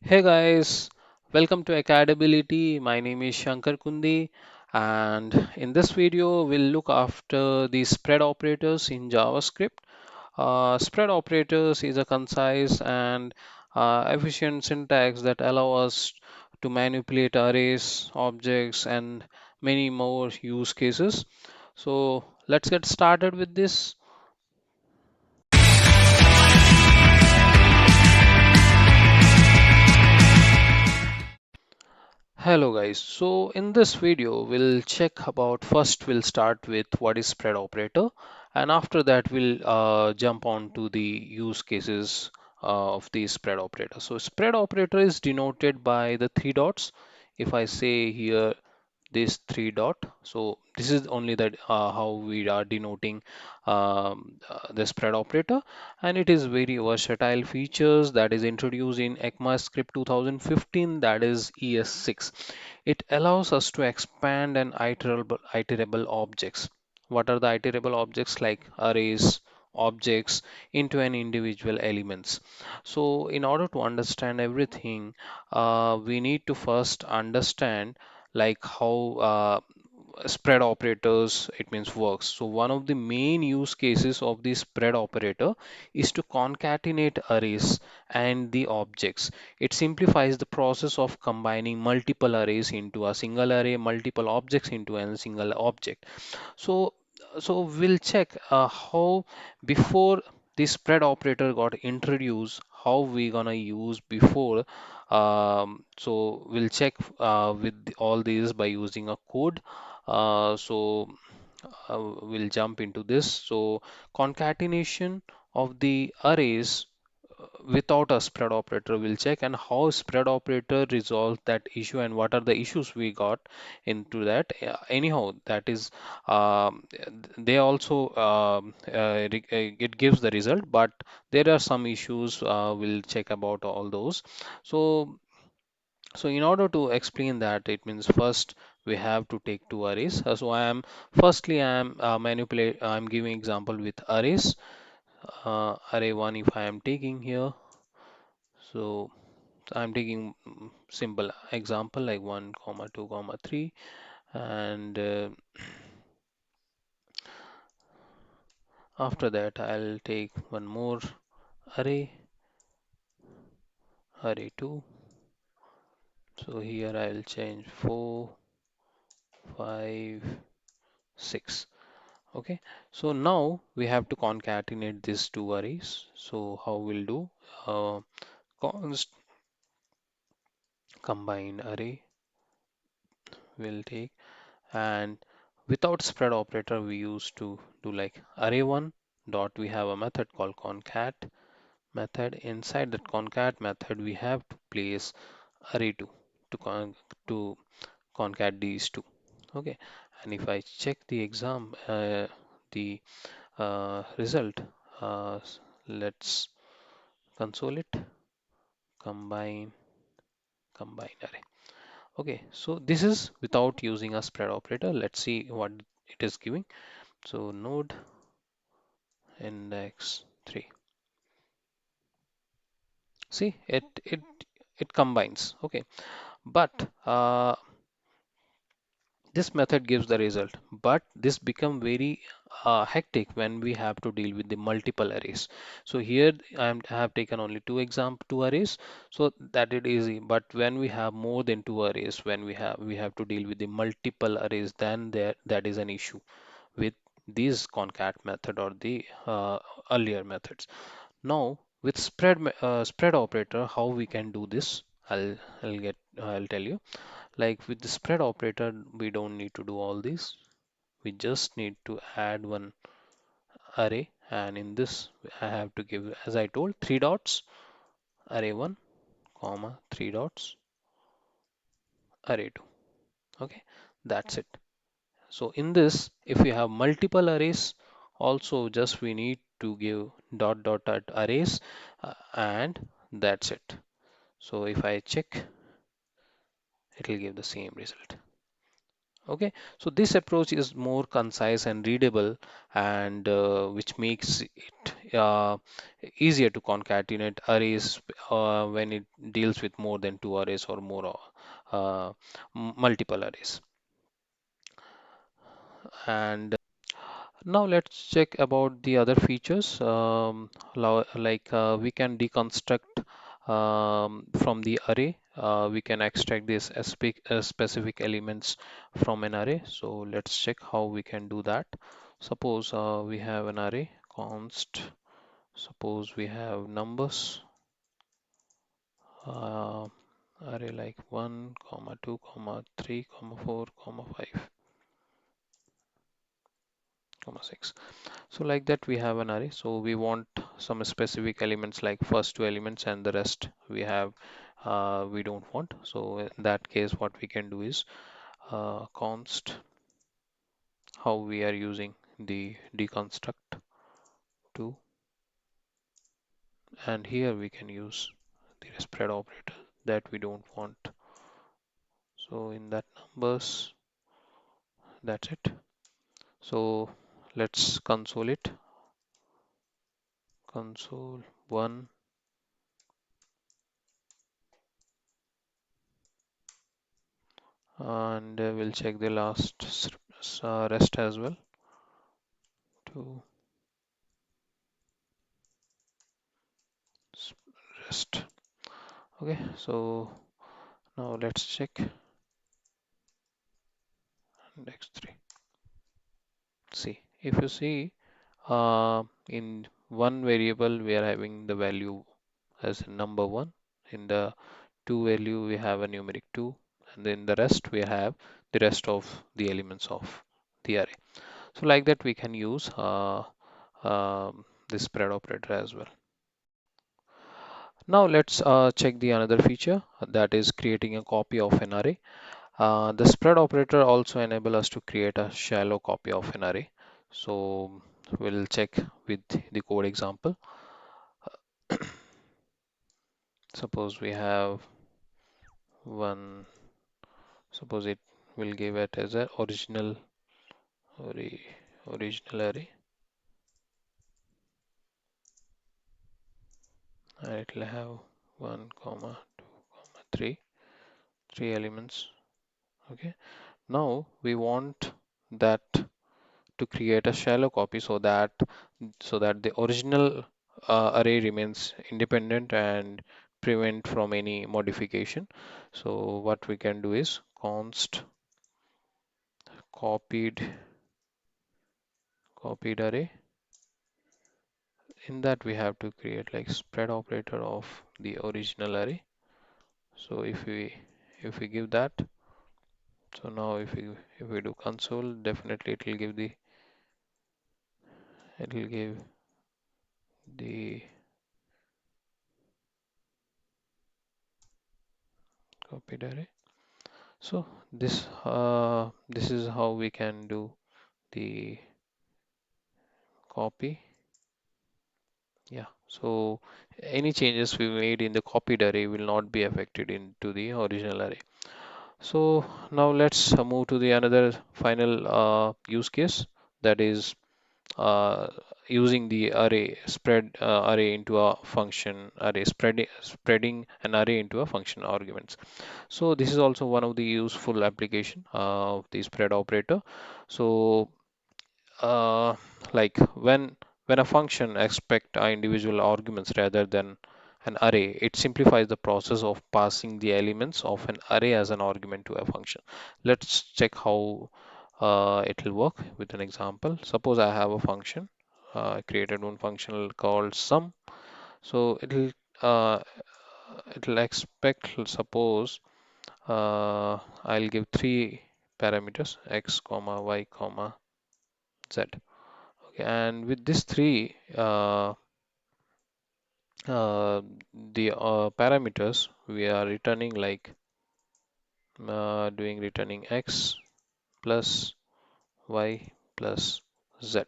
Hey guys, welcome to Acadebility. My name is Shankar Kundi, and in this video, we'll look after the spread operators in JavaScript. Spread operators is a concise and efficient syntax that allow us to manipulate arrays, objects, and many more use cases. So let's get started with this. Hello guys, so in this video we'll check about first we'll start with what is spread operator, and after that we'll jump on to the use cases of the spread operator. So spread operator is denoted by the three dots. If I say here this three dot, so this is only that how we are denoting the spread operator, and it is very versatile features that is introduced in ECMAScript 2015, that is ES6. It allows us to expand an iterable objects. What are the iterable objects? Like arrays, objects into an individual elements. So in order to understand everything, we need to first understand like how spread operators it means works. So one of the main use cases of the spread operator is to concatenate arrays and the objects. It simplifies the process of combining multiple arrays into a single array, multiple objects into a single object. So, so we'll check how before the spread operator got introduced, how we gonna use before. So we'll check with all these by using a code. We'll jump into this. So concatenation of the arrays without a spread operator we'll check, and how spread operator resolves that issue and what are the issues we got into that. Anyhow, that is they also it gives the result, but there are some issues. We'll check about all those. So so in order to explain that, it means first we have to take two arrays. So I am manipulate I'm giving example with arrays. Array 1 if I am taking here. So I'm taking simple example like 1 comma 2 comma 3, and after that I'll take one more array, array 2. So here I'll change 4, 5, 6. Okay, so now we have to concatenate these two arrays. So how we'll do? Const combine array will take, and without spread operator we used to do like array1 dot, we have a method called concat method. Inside that concat method we have to place array2 to concat these two. Okay, and if I check the the result, let's console it. Combine combine array. Okay, so this is without using a spread operator. Let's see what it is giving. So node index 3. See, it combines. Okay, but this method gives the result, but this become very hectic when we have to deal with the multiple arrays. So here I have taken only two arrays, so that it easy. But when we have more than two arrays, when we have to deal with the multiple arrays, then there that is an issue with these concat method or the earlier methods. Now with spread operator, how we can do this? I'll tell you. Like with the spread operator, we don't need to do all this. We just need to add one array, and in this I have to give, as I told, three dots, array 1 comma 3 dots, array 2. Okay, that's it. So in this, if we have multiple arrays, also just we need to give dot dot dot arrays, and that's it. So if I check, it will give the same result. Okay, so this approach is more concise and readable, and which makes it easier to concatenate arrays when it deals with more than two arrays or more multiple arrays. And now let's check about the other features. Like we can deconstruct from the array. We can extract these specific elements from an array. So let's check how we can do that. Suppose we have an array const. Suppose we have numbers. Uh, Array like 1, comma 2, comma 3, comma 4, comma 5, comma 6. So like that we have an array. So we want some specific elements like first two elements, and the rest we have we don't want. So in that case what we can do is const how we are using the deconstruct to, and here we can use the spread operator that we don't want. So in that numbers, that's it. So let's console it. Console 1, and we'll check the last rest as well. 2 rest. Okay, so now let's check index 3. See, if you see in one variable we are having the value as number 1, in the two value we have a numeric 2, and then the rest we have the rest of the elements of the array. So like that we can use this spread operator as well. Now let's check the another feature, that is creating a copy of an array. The spread operator also enable us to create a shallow copy of an array. So we'll check with the code example. Suppose we have one, suppose it will give it as a array, original array, and it will have 1 comma 2 comma 3, three elements. Okay, now we want that to create a shallow copy, so that the original array remains independent and prevent from any modification. So what we can do is const copied array. In that we have to create like spread operator of the original array. So if we give that, so now if we do console, definitely it will give the copied array. So this is how we can do the copy. Yeah, so any changes we made in the copied array will not be affected into the original array. So now let's move to the another final use case, that is uh, using the array array into a function array, spreading an array into a function arguments. So this is also one of the useful application of the spread operator. So uh, like when a function expect individual arguments rather than an array, it simplifies the process of passing the elements of an array as an argument to a function. Let's check how it will work with an example. Suppose I have a function. I created one function called sum. So uh, it'll expect, suppose I'll give three parameters x comma y comma z. Okay, and with these three uh, the parameters we are returning like doing returning x plus y plus z.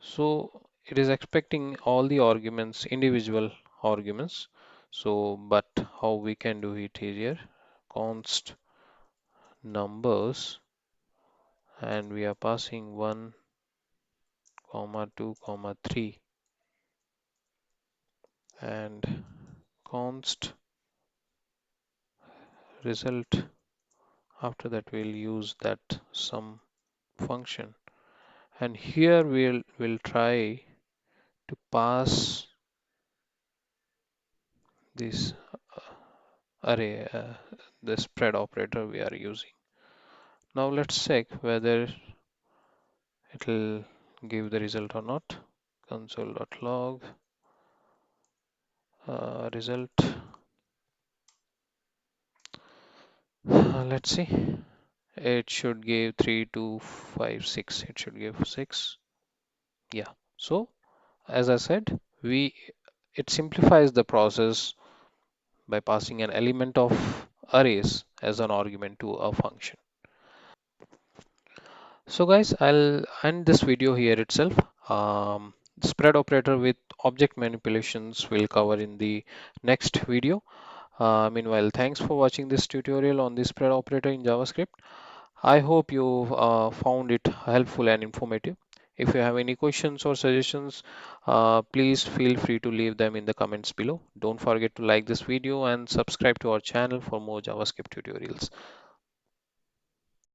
So it is expecting all the arguments, individual arguments. So but how we can do it here, const numbers and we are passing 1 comma 2 comma 3 and const result. After that we'll use that sum function, and here we'll try to pass this array, the spread operator we are using. Now let's check whether it will give the result or not. Console.log result. Let's see. It should give 3, 2, 5, 6. It should give 6. Yeah. So as I said, it simplifies the process by passing an element of arrays as an argument to a function. So guys, I'll end this video here itself. Spread operator with object manipulations will cover in the next video. Meanwhile, thanks for watching this tutorial on the spread operator in JavaScript. I hope you found it helpful and informative. If you have any questions or suggestions, please feel free to leave them in the comments below. Don't forget to like this video and subscribe to our channel for more JavaScript tutorials.